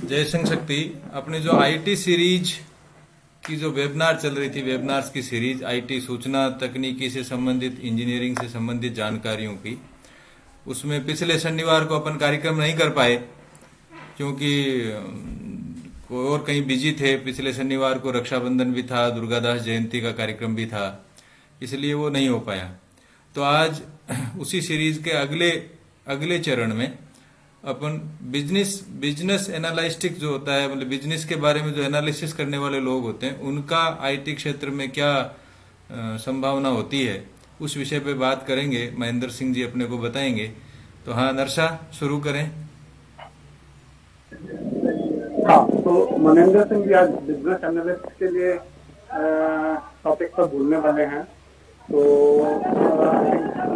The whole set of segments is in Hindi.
जय संघ शक्ति। अपनी जो आईटी सीरीज की जो वेबिनार चल रही थी, वेबिनार्स की सीरीज, आईटी सूचना तकनीकी से संबंधित, इंजीनियरिंग से संबंधित जानकारियों की, उसमें पिछले शनिवार को अपन कार्यक्रम नहीं कर पाए क्योंकि कोई और कहीं बिजी थे। पिछले शनिवार को रक्षाबंधन भी था, दुर्गादास जयंती का कार्यक्रम भी था, इसलिए वो नहीं हो पाया। तो आज उसी सीरीज के अगले अगले चरण में अपन बिजनेस एनालिस्टिक जो होता है, मतलब बिजनेस के बारे में जो एनालिसिस करने वाले लोग होते हैं, उनका आईटी क्षेत्र में क्या संभावना होती है, उस विषय पे बात करेंगे। महेंद्र सिंह जी अपने को बताएंगे। तो हाँ नरसा, शुरू करें। हाँ, तो महेंद्र सिंह जी आज बिजनेस एनालिस्ट के लिए टॉपिक पर बोलने वाले हैं। तो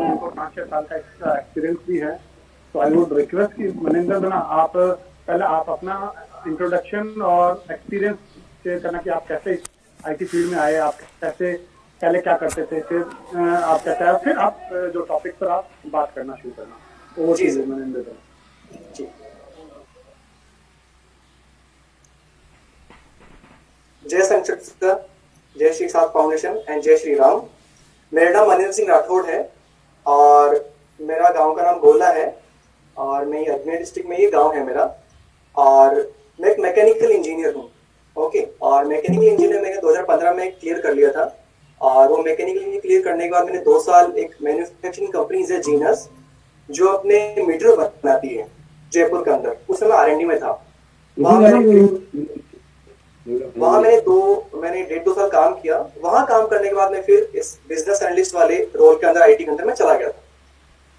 उनको 5-6 साल का एक्सपीरियंस भी है। तो आई वुड रिक्वेस्ट कि महेंद्र ना, आप पहले आप अपना इंट्रोडक्शन और एक्सपीरियंस शेयर करना कि आप कैसे आईटी फील्ड में आए, आप कैसे पहले क्या करते थे, फिर आप कैसे आए, फिर आप जो टॉपिक पर आप बात करना शुरू करना। वो चीज महेंद्र जी। जय संक्षिप्त, जय श्री सात फाउंडेशन एंड जय श्री राम। मेरा नाम महेंद्र सिंह राठौड़ है और मेरा गांव का नाम गोला है और मैं अजमेर डिस्ट्रिक्ट में ये गांव है मेरा। और मैं एक मैकेनिकल इंजीनियर हूँ। ओके, और मैकेनिकल इंजीनियर मैंने 2015 में क्लियर कर लिया था। और वो मैकेनिकल इंजीनियर क्लियर करने के बाद मैंने 2 साल एक मैन्युफैक्चरिंग कंपनी है जीनस, जो अपने मीटर बनाती है जयपुर के अंदर, उस समय R&D में था। वहाँ मैंने 1.5-2 साल काम किया। वहां काम करने के बाद मैं फिर इस बिजनेस एनालिस्ट वाले रोल के अंदर, आईटी के अंदर मैं चला गया था।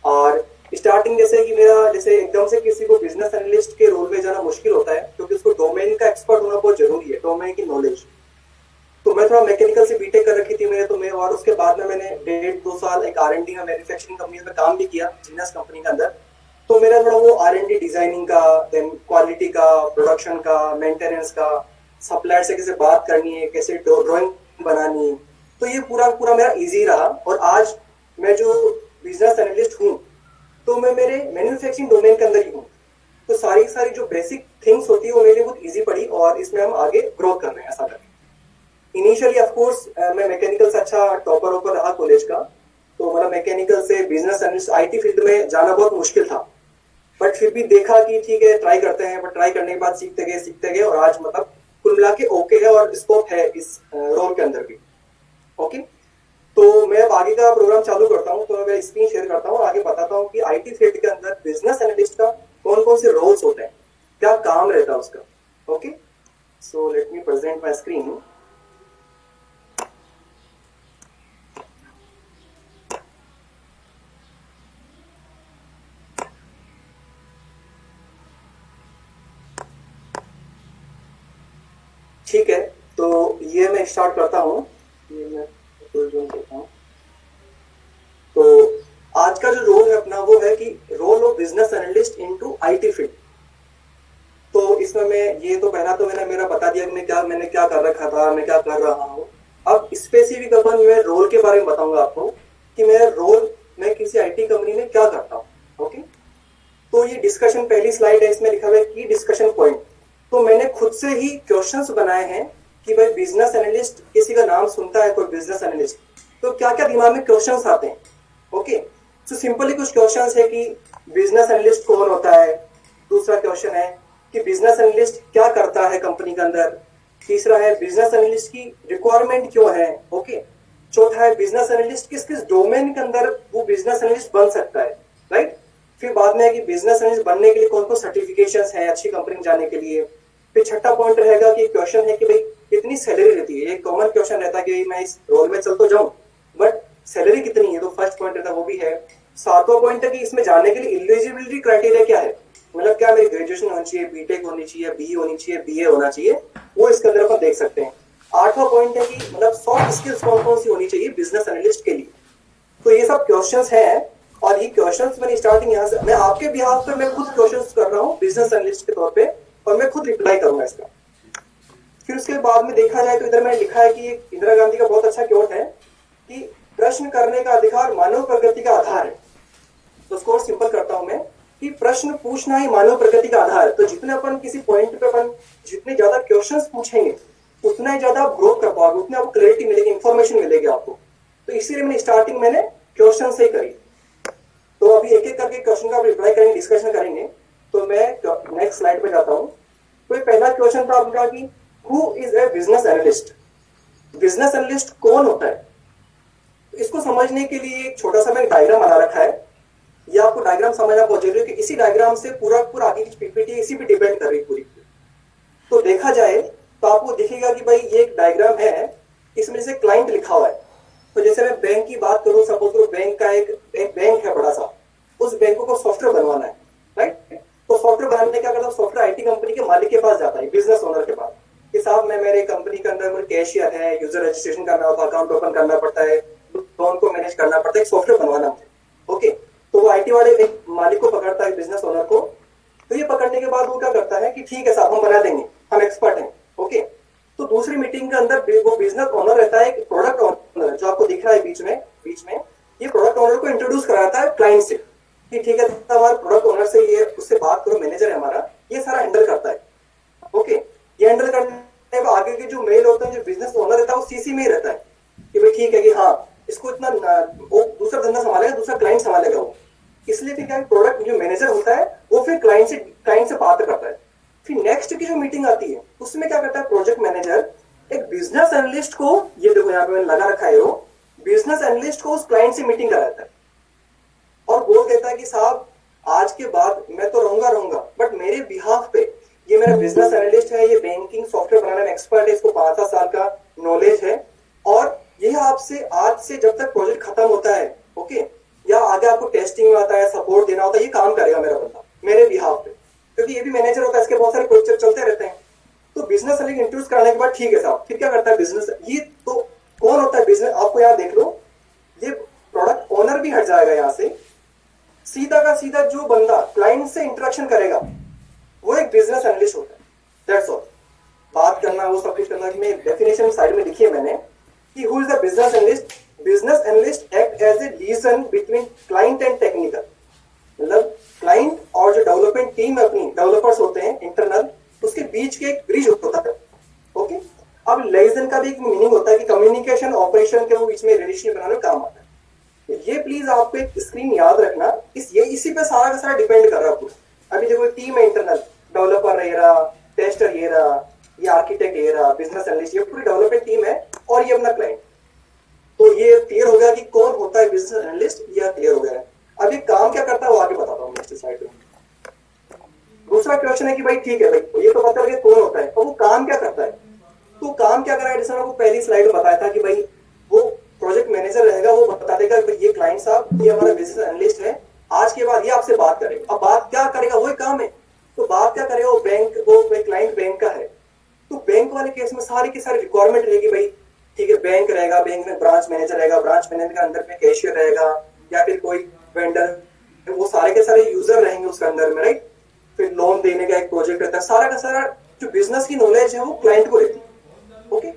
और स्टार्टिंग जैसे कि मेरा, जैसे एकदम से किसी को बिजनेस एनालिस्ट के रोल में जाना मुश्किल होता है क्योंकि उसको डोमेन का एक्सपर्ट होना बहुत जरूरी है, डोमेन की नॉलेज। तो मैं थोड़ा मैकेनिकल से बीटेक कर रखी थी मैंने, तो मैं, और उसके बाद में मैंने 1.5-2 साल एक R&D में मैन्युफैक्चरिंग कंपनी में काम भी किया, जीनस कंपनी के अंदर। तो मेरा थोड़ा वो R&D डिजाइनिंग का, देन क्वालिटी का, प्रोडक्शन का, मेंटेनेंस का, सप्लायर से कैसे बात करनी है, कैसे ड्राइंग बनानी है, तो ये पूरा मेरा इजी रहा। और आज मैं जो बिजनेस एनालिस्ट हूँ तो मैं मेरे मैन्युफैक्चरिंग डोमेन के अंदर ही हूँ। तो सारी जो बेसिक थिंग्स होती है वो मेरे लिए बहुत इजी पड़ी और इसमें हम आगे ग्रो कर रहे हैं ऐसा करके। इनिशियली ऑफ कोर्स मैं मैकेनिकल से अच्छा टॉपर ओपर रहा कॉलेज का, तो मतलब मैकेनिकल से बिजनेस एनालिस्ट आईटी फील्ड में जाना बहुत मुश्किल था। बट फिर भी देखा कि ठीक है, ट्राई करते हैं। बट ट्राई करने के बाद सीखते गए और आज मतलब कुल मिला के ओके है और स्कोप है इस रोल के अंदर भी। ओके, तो मैं अब आगे का प्रोग्राम चालू करता हूँ। तो मैं स्क्रीन शेयर करता हूँ और आगे बताता हूँ कि आईटी फील्ड के अंदर बिजनेस एनालिस्ट का कौन कौन से रोल्स होते हैं, क्या काम रहता है उसका। Okay, so let me present my screen. ठीक है, तो ये मैं स्टार्ट करता हूँ। ये मैं करता हूँ। तो आज का जो रोल है अपना वो है कि role of business analyst into IT field. तो इसमें मैं ये तो पहला तो मैंने मेरा बता दिया कि मैंने क्या कर रखा था, मैं क्या कर रहा हूँ। अब स्पेसिफिक अपन मैं रोल के बारे में बताऊंगा आपको कि मेरा रोल, मैं किसी आईटी कंपनी में क्या करता हूँ। ओके, तो ये डिस्कशन, पहली स्लाइड है, इसमें लिखा हुआ है की डिस्कशन पॉइंट। तो मैंने खुद से ही क्वेश्चंस बनाए हैं कि भाई बिजनेस एनालिस्ट, किसी का नाम सुनता है कोई बिजनेस एनालिस्ट, तो क्या क्या दिमाग में क्वेश्चंस आते हैं। ओके, तो सिंपली कुछ क्वेश्चंस है कि बिजनेस एनालिस्ट कौन होता है। दूसरा क्वेश्चन है कि बिजनेस एनालिस्ट क्या करता है कंपनी के अंदर। तीसरा है बिजनेस एनालिस्ट की रिक्वायरमेंट क्यों है। ओके, चौथा है बिजनेस एनालिस्ट किस किस डोमेन के अंदर वो बिजनेस एनालिस्ट बन सकता है, राइट। फिर बाद में है कि बिजनेस एनालिस्ट बनने के लिए कौन कौन सर्टिफिकेशंस है अच्छी कंपनी में जाने के लिए। फिर छठा पॉइंट रहेगा कि क्वेश्चन है कि भाई कितनी सैलरी रहती है। एक कॉमन क्वेश्चन रहता है कि मैं इस रोल में चल तो जाऊं बट सैलरी कितनी है, तो फर्स्ट पॉइंट रहता है, वो भी है। सातवां पॉइंट है कि इसमें जाने के लिए एलिजिबिलिटी क्राइटेरिया क्या है, मतलब क्या मेरी ग्रेजुएशन होनी चाहिए, बीटेक होनी चाहिए, बीई होनी चाहिए, बीए होना चाहिए, वो इसके अंदर अपन देख सकते हैं। आठवां पॉइंट है कि मतलब सॉफ्ट स्किल्स कौन कौन सी होनी चाहिए बिजनेस एनालिस्ट के लिए। तो ये सब क्वेश्चंस हैं और ये क्वेश्चंस मैंने स्टार्टिंग यहाँ से, मैं आपके बिहाफ पे मैं खुद क्वेश्चंस कर रहा हूँ बिजनेस एनालिस्ट के तौर पे, और मैं खुद रिप्लाई करूंगा इसका। फिर उसके बाद में देखा जाए तो इधर मैंने लिखा है कि इंदिरा गांधी का बहुत अच्छा क्योट है कि प्रश्न करने का अधिकार मानव प्रगति का आधार है। तो उसको और सिंपल करता हूं मैं कि प्रश्न पूछना ही मानव प्रकृति का आधार है। तो जितने अपन किसी पॉइंट पे अपन जितने ज्यादा क्वेश्चंस पूछेंगे उतना ही ज्यादा आप ग्रो कर पाओगे, उतनी आपको क्लैरिटी मिलेगी, इंफॉर्मेशन मिलेगी आपको। तो इसीलिए मैंने स्टार्टिंग मैंने क्वेश्चन से ही करी। तो अभी एक एक करके क्वेश्चन का रिप्लाई करेंगे, डिस्कशन करेंगे। तो मैं नेक्स्ट स्लाइड पे जाता हूँ। तो पहला क्वेश्चन था आपका कि who is a business analyst. Business analyst कौन होता है? इसको समझने के लिए एक छोटा सा मैंने डायग्राम बना रखा है। ये आपको डायग्राम समझना बहुत जरूरी है कि इसी डायग्राम से पूरा आगे की पीपीटी इसी पे डिपेंड कर रही है पूरी। तो देखा जाए तो आपको दिखेगा कि भाई ये एक डायग्राम है, इसमें जैसे क्लाइंट लिखा हुआ है। तो जैसे मैं बैंक की बात करूं, सपोज करो बैंक का एक बैंक है बड़ा सा, उस बैंक को सॉफ्टवेयर बनवाना है, राइट। तो सॉफ्टवेयर बनाने का मतलब सॉफ्टवेयर आईटी कंपनी के मालिक के पास जाता है, बिजनेस ओनर के पास, कि साहब मैं मेरे कंपनी के अंदर मेरे कैशियर है, यूजर रजिस्ट्रेशन करना होता है, अकाउंट ओपन करना पड़ता है, लोन को मैनेज करना पड़ता है, एक सॉफ्टवेयर बनवाना मुझे। ओके, तो वो आईटी वाले एक मालिक को पकड़ता है, बिजनेस ओनर को। तो ये पकड़ने के बाद वो क्या करता है कि ठीक है साहब हम बना देंगे, हम एक्सपर्ट हैं। ओके, तो दूसरी मीटिंग के अंदर वो बिजनेस ओनर रहता है, एक प्रोडक्ट ओनर जो आपको दिख रहा है बीच में ये प्रोडक्ट ओनर को इंट्रोड्यूस कराता है क्लाइंट से कि ठीक है हमारे प्रोडक्ट ओनर से ये उससे बात करो, मैनेजर है हमारा, ये सारा हैंडल करता है। ओके, ये हैंडल करने के बाद आगे के जो मेल होता है, जो बिजनेस ओनर रहता है वो सीसी में ही रहता है कि भाई ठीक है कि हाँ इसको इतना वो दूसरा धंधा संभालेगा, दूसरा क्लाइंट संभालेगा वो। इसलिए फिर क्या प्रोडक्ट जो मैनेजर होता है वो फिर क्लाइंट से बात करता है। फिर नेक्स्ट की जो मीटिंग आती है उसमें क्या करता है प्रोजेक्ट मैनेजर, एक बिजनेस एनालिस्ट को, ये देखो यहाँ पे मैंने लगा रखा है वो बिजनेस एनालिस्ट को उस क्लाइंट से मीटिंग कराता है और बोल देता है कि साहब आज के बाद मैं तो रहूंगा बट मेरे बिहाफ पे ये मेरा बिजनेस एनालिस्ट है, ये बैंकिंग सॉफ्टवेयर बनाने में एक्सपर्ट है, इसको 5 साल का नॉलेज है और ये आपसे आज से जब तक प्रोजेक्ट खत्म होता है, ओके, या आगे आपको टेस्टिंग में आता है, सपोर्ट देना होता है, ये काम करेगा मेरा बंदा मेरे बिहाफ पे, क्योंकि ये भी मैनेजर होता है, इसके बहुत सारे प्रोजेक्ट चलते रहते हैं। तो बिजनेस एनालिस्ट इंट्रोड्यूस करने के बाद ठीक है साहब, फिर क्या करता है बिजनेस, ये तो कौन होता है बिजनेस, आपको यहाँ देख लो, ये प्रोडक्ट ओनर भी हट जाएगा यहाँ से, सीधा का सीधा जो बंदा क्लाइंट से इंटरेक्शन करेगा वो एक बिजनेस एनालिस्ट होता है। That's all. बात करना वो सब कुछ करना, मैं डेफिनेशन साइड में लिखी है मैंने कि who is the business analyst. Business analyst act as a liaison between client and technical, मतलब क्लाइंट और जो डेवलपमेंट टीम अपनी डेवलपर्स होते हैं इंटरनल, उसके बीच के एक ब्रिज होता है। ओके, अब लिएजन का भी एक मीनिंग होता है कि कम्युनिकेशन ऑपरेशन के वो बीच में रिलेशन बनाने में काम आता है। ये प्लीज आपको एक स्क्रीन याद रखना, इसी पे सारा का सारा डिपेंड कर रहा है पूरा। अभी देखो टीम है इंटरनल, डेवलपर ये रहा, टेस्टर ये रहा, ये आर्किटेक्ट ये रहा, बिजनेस एनालिस्ट, ये पूरी डेवलपमेंट टीम है और ये अपना क्लाइंट। तो ये क्लियर हो गया कि कौन होता है बिजनेस एनालिस्ट, ये क्लियर हो गया है। अभी काम क्या करता है वो आगे बताता हूँ नेक्स्ट स्लाइड में। दूसरा क्वेश्चन है कि भाई ठीक है भाई ये तो पता लगे कौन होता है और वो काम क्या करता है। तो काम क्या कर रहा है, जैसे मैं आपको पहली स्लाइड में बताया था कि भाई वो प्रोजेक्ट मैनेजर रहेगा, वो बता देगा ये क्लाइंट साहब ये हमारा बिजनेस एनालिस्ट है, आज के बाद ये आपसे बात करेगा। अब बात क्या करेगा, वही काम है। तो बात क्या करेगा, वो क्लाइंट बैंक का है, तो बैंक वाले केस में सारी की सारी रिक्वायरमेंट रहेगी भाई ठीक है, बैंक रहेगा, बैंक में ब्रांच मैनेजर रहेगा, ब्रांच मैनेजर के अंदर में कैशियर रहेगा या फिर कोई वेंडर, वो सारे के सारे यूजर रहेंगे उसके अंदर में, राइट। फिर लोन देने का एक प्रोजेक्ट रहता है, सारा का सारा जो बिजनेस की नॉलेज है वो क्लाइंट को रहती है। ओके,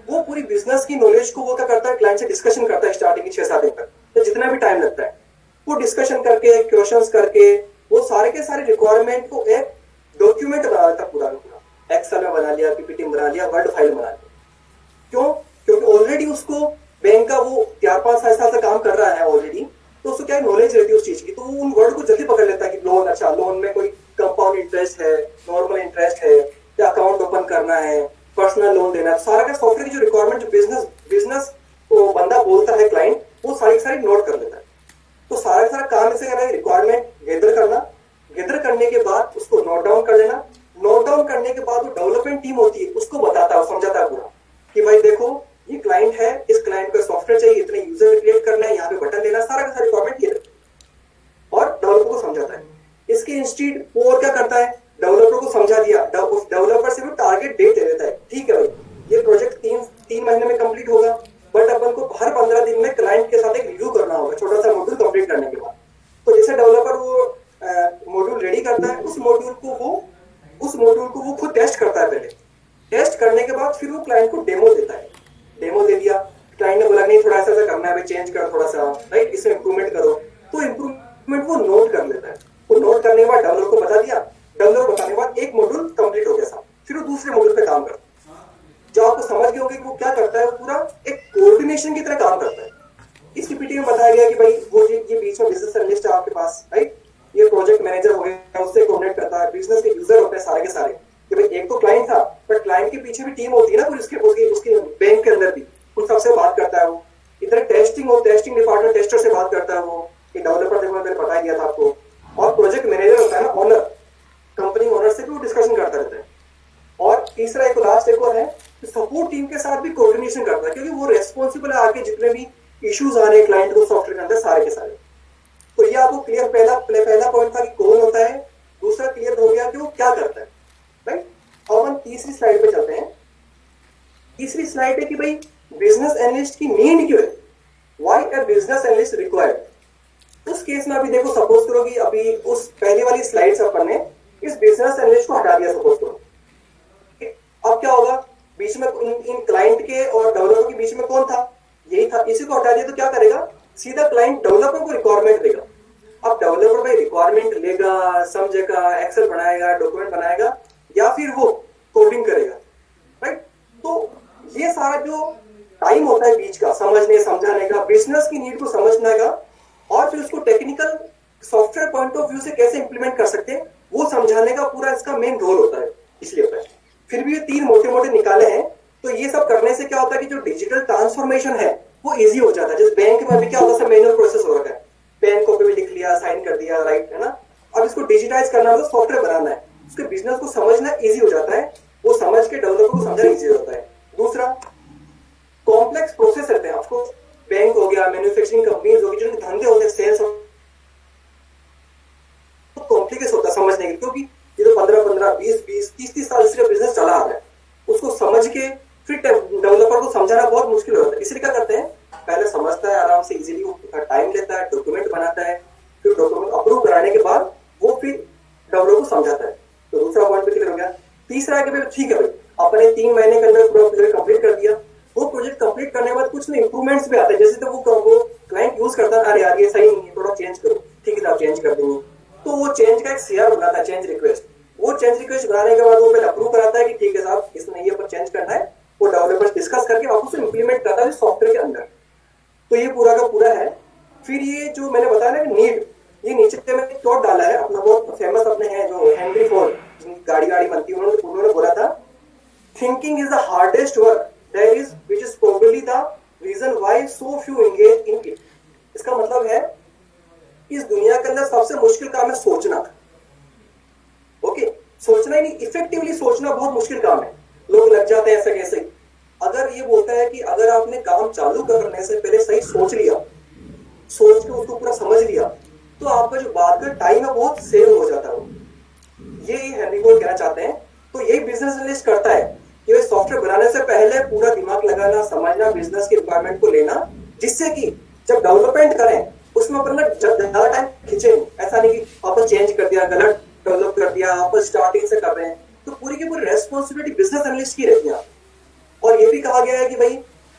वो पूरी बिजनेस की नॉलेज को वो क्या करता है, क्लाइंट से डिस्कशन करता है स्टार्टिंग की 6-7 दिन तक, तो जितना भी टाइम लगता है वो डिस्कशन करके क्वेश्चंस करके वो सारे के सारे रिक्वायरमेंट को एक डॉक्यूमेंट बना देता पूरा, एक्सेल में बना लिया, पीपीटी में बना लिया, वर्ड फाइल बना लिया। क्यों? क्योंकि ऑलरेडी उसको बैंक का वो 4-5 साल से काम कर रहा है ऑलरेडी, तो उसको क्या नॉलेज रहती है उस चीज की, तो उन वर्ड को जल्दी पकड़ लेता है कि लोन, अच्छा लोन में कोई कंपाउंड इंटरेस्ट है, नॉर्मल इंटरेस्ट है, या अकाउंट ओपन करना है, पर्सनल लोन देना है, सारा का सॉफ्टवेयर की जो रिक्वायरमेंट जो बिजनेस को बंदा बोलता है क्लाइंट, वो सारी नोट कर लेता है। तो सारा काम इसे करना है, रिक्वायरमेंट गैदर करना, गैदर करने के बाद उसको नोट डाउन कर लेना, नोट डाउन करने के बाद वो डेवलपमेंट टीम होती है उसको बताता है, समझाता है पूरा कि भाई देखो ये क्लाइंट है, इस क्लाइंट को सॉफ्टवेयर चाहिए, इतने यूजर क्रिएट करना है, यहाँ पे बटन देना, सारा का सारा रिक्वायरमेंट ये और डेवलपर को समझाता है। इसके इंस्टीट्यूट वो और क्या करता है, डेवलपर को समझा दिया, डेवलपर से भी टारगेट डेट दे देता है, ठीक है भाई ये प्रोजेक्ट 3 महीने में कंप्लीट होगा, बट अपन को हर 15 दिन में क्लाइंट के साथ एक रिव्यू करना होगा, छोटा सा मॉड्यूल कंप्लीट करने के बाद। तो जैसे डेवलपर वो मॉड्यूल रेडी करता है, उस मॉड्यूल को वो खुद टेस्ट करता है, पहले टेस्ट करने के बाद फिर वो क्लाइंट को डेमो देता है। डेमो दे दिया, क्लाइंट ने बोला नहीं थोड़ा सा करना है, चेंज कर थोड़ा सा, राइट, इसमें इंप्रूवमेंट करो, तो इंप्रूवमेंट वो नोट कर लेता है। वो नोट करने के बाद डेवलपर को बता दिया, डेवलपर बताने के बाद एक मॉड्यूल कंप्लीट हो गया साहब, फिर वो दूसरे मॉड्यूल पे काम करता है। जो आपको समझ गए होंगे कि वो क्या करता है, वो पूरा एक कोऑर्डिनेशन की तरह काम करता है। इस पीपीटी में बताया गया कि भाई वो ये बीच में बिजनेस एनालिस्ट है आपके पास, राइट, ये प्रोजेक्ट मैनेजर हो गया, उससे कोऑर्डिनेट करता है, बिजनेस के यूजर होते हैं सारे के सारे, कि भाई एक तो क्लाइंट था, पर क्लाइंट के पीछे भी टीम होती है ना पूरी, उसके बैंक के अंदर भी, उन सबसे बात करता है वो। इधर टेस्टिंग और टेस्टिंग डिपार्टमेंट टेस्टर से बात करता है वो, कि डेवलपर देखो मैंने बता दिया था आपको। और प्रोजेक्ट मैनेजर होता है ना ओनर, कंपनी ओनर से भी वो डिस्कशन करता रहता है। और तीसरा एक लास्ट एक और है, सपोर्ट टीम के साथ भी कोऑर्डिनेशन करता है, क्योंकि वो रेस्पॉन्सिबल है आगे जितने भी इश्यूज आ रहे हैं क्लाइंट को सॉफ्टवेयर के अंदर सारे के सारे। तो ये आपको क्लियर पहला पॉइंट था कि कौन होता है, दूसरा क्लियर हो गया कि वो क्या करता है, राइट। अब हम तीसरी स्लाइड पे चलते हैं। तीसरी स्लाइड है कि भाई बिजनेस एनालिस्ट की नीड क्यों है, why a business analyst required. उस केस में अभी देखो, सपोज करो कि अभी उस पहली वाली स्लाइड से अपन ने इस बिजनेस एनालिस्ट को हटा दिया, सपोज करो। अब क्या होगा, बीच में इन क्लाइंट के और डेवलपर के बीच में कौन था, यही था। इसी को हटा दिया तो क्या करेगा, सीधा क्लाइंट डेवलपर को रिक्वायरमेंट देगा। अब डेवलपर भाई रिक्वायरमेंट लेगा, समझेगा, एक्सेल बनाएगा, डॉक्यूमेंट बनाएगा, या फिर वो कोडिंग करेगा, राइट। तो ये सारा जो टाइम होता है बीच का, समझने समझाने का, बिजनेस की नीड को समझने का, और फिर उसको technical software point of view से कैसे इंप्लीमेंट कर सकते हैं वो समझाने का पूरा इसका मेन रोल होता है, इसलिए होता है। फिर भी ये तीन मोटे मोटे निकाले हैं। तो ये सब करने से क्या होता है कि जो डिजिटल ट्रांसफॉर्मेशन है वो इजी हो जाता है। जैसे बैंक में भी क्या होता है, मैनुअल प्रोसेस हो रखा है, पेन कॉपी में लिख लिया, साइन कर दिया, राइट, है ना। अब इसको डिजिटाइज करना है, तो सॉफ्टवेयर बनाना है, उसके बिजनेस को समझना इजी हो जाता है, वो समझ के डेवलपर को समझना इजी हो जाता है। दूसरा, कॉम्प्लेक्स प्रोसेस रहते हैं, आपको बैंक हो गया, मैन्युफैक्चरिंग कंपनीज होगी, जिनके धंधे होते हैं, सेल्स कॉम्प्लिकेट होता है समझने के, क्योंकि ये तो 15-15, 20-20, 30-30 साल से बिजनेस चला आ रहा है, उसको समझ के फिर डेवलपर को समझाना बहुत मुश्किल होता है। इसलिए क्या करते हैं, पहले समझता है आराम से, इजीली, वो टाइम लेता है, डॉक्यूमेंट बनाता है, फिर डॉक्यूमेंट अप्रूव कराने के बाद वो फिर डेवलपर को समझाता है। तो दूसरा पॉइंट पे क्लियर हो गया। तीसरा है कि भाई ठीक है भाई, अपने 3 महीने के अंदर पूरा प्रोजेक्ट कंप्लीट कर दिया, वो प्रोजेक्ट कंप्लीट करने के बाद कुछ इंप्रूवमेंट्स भी आते हैं, जैसे तो वो क्लाइंट यूज करता है, अरे यार ये सही नहीं है, थोड़ा चेंज करो, ठीक है आप चेंज कर देंगे। तो वो चेंज का एक सीआर बनाता है, चेंज रिक्वेस्ट। वो चेंज रिक्वेस्ट बनाने के बाद वो पहले अप्रूव कराता है कि ठीक है साहब इसमें ये पर चेंज करना है, वो डेवलपर्स डिस्कस करके वापस इंप्लीमेंट करता है सॉफ्टवेयर के अंदर। तो ये पूरा का पूरा है। फिर ये जो मैंने बताया ना नीड, ये नीचे में क्यों डाला है, अपना बहुत फेमस अपने हैं जो हेनरी फोर्ड, गाड़ी बनती है, उन्होंने बोला था, thinking is the hardest work there is which is probably the reason why so few engage in it. इसका मतलब है इस दुनिया के अंदर सबसे मुश्किल काम है सोचना। ओके, सोचना ही नहीं, इफेक्टिवली सोचना बहुत मुश्किल काम है, लोग लग जाते हैं ऐसे कैसे। अगर ये बोलता है कि अगर आपने काम चालू करने से पहले सही सोच लिया, सोच के उसको पूरा समझ लिया, तो आपका जो बाद का टाइम है बहुत सेव हो जाता है। ये हेनरी फोर्ड कहना चाहते हैं। तो यही बिजनेस एनालिस्ट करता है कि वे सॉफ्टवेयर बनाने से पहले पूरा दिमाग लगाना, समझना, बिजनेस की रिक्वायरमेंट को लेना, जिससे कि जब डेवलपमेंट करें उसमें अपन ज्यादा टाइम खींचे। ऐसा नहीं कि आप चेंज कर दिया, गलत डेवलप कर दिया, आप स्टार्टिंग से कर रहे हैं, तो पूरी की पूरी रेस्पॉन्सिबिलिटी बिजनेस एनालिस्ट की रहती है। और ये भी कहा गया है कि भाई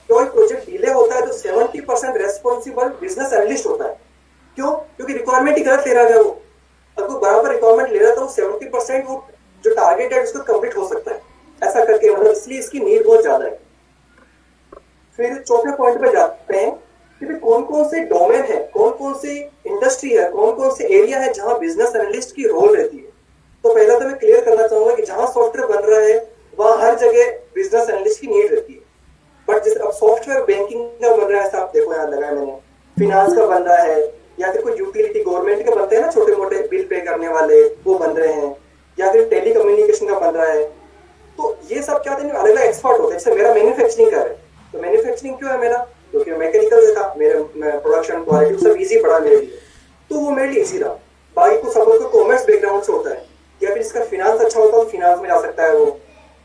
कोई प्रोजेक्ट डिले होता है तो 70% रेस्पॉन्सिबल बिजनेस एनालिस्ट होता है। क्यों? क्योंकि रिक्वायरमेंट ही गलत ले रहा है वो। अगर कोई बराबर रिक्वायरमेंट ले रहा है तो 70% वो जो टारगेट है उसको कंप्लीट हो सकता है, ऐसा करके, मतलब इसलिए इसकी नीड बहुत ज्यादा है। फिर चौथे पॉइंट पे जाते हैं कि कौन कौन से डोमेन है, कौन कौन से इंडस्ट्री है, कौन कौन से एरिया है जहां बिजनेस एनालिस्ट की रोल रहती है। तो पहला तो मैं क्लियर करना चाहूंगा कि जहां सॉफ्टवेयर बन रहा है वहां हर जगह बिजनेस एनालिस्ट की नीड रहती है। बट जैसे अब सॉफ्टवेयर बैंकिंग का बन रहा है, आप देखो यहाँ लगाया मैंने, फिनांस का बन रहा है, या फिर कोई यूटिलिटी गवर्नमेंट के बनते हैं ना, छोटे मोटे बिल पे करने वाले वो बन रहे हैं, या फिर टेली कम्युनिकेशन का बन रहा है। तो ये सब क्या होते हैं, अलग अलग एक्सपर्ट होते हैं। जैसे मेरा मैन्युफैक्चरिंग का है, तो मैन्युफैक्चरिंग क्यों है मेरा, क्योंकि मैकेनिकल था, मेरे प्रोडक्शन क्वालिटी सब इजी पड़ा मेरे लिए, तो वो मेरे लिए इजी रहा। बाकी को सपोज को कॉमर्स बैकग्राउंड से होता है, या फिर इसका फिनांस अच्छा होता है तो फिनांस में जा सकता है वो।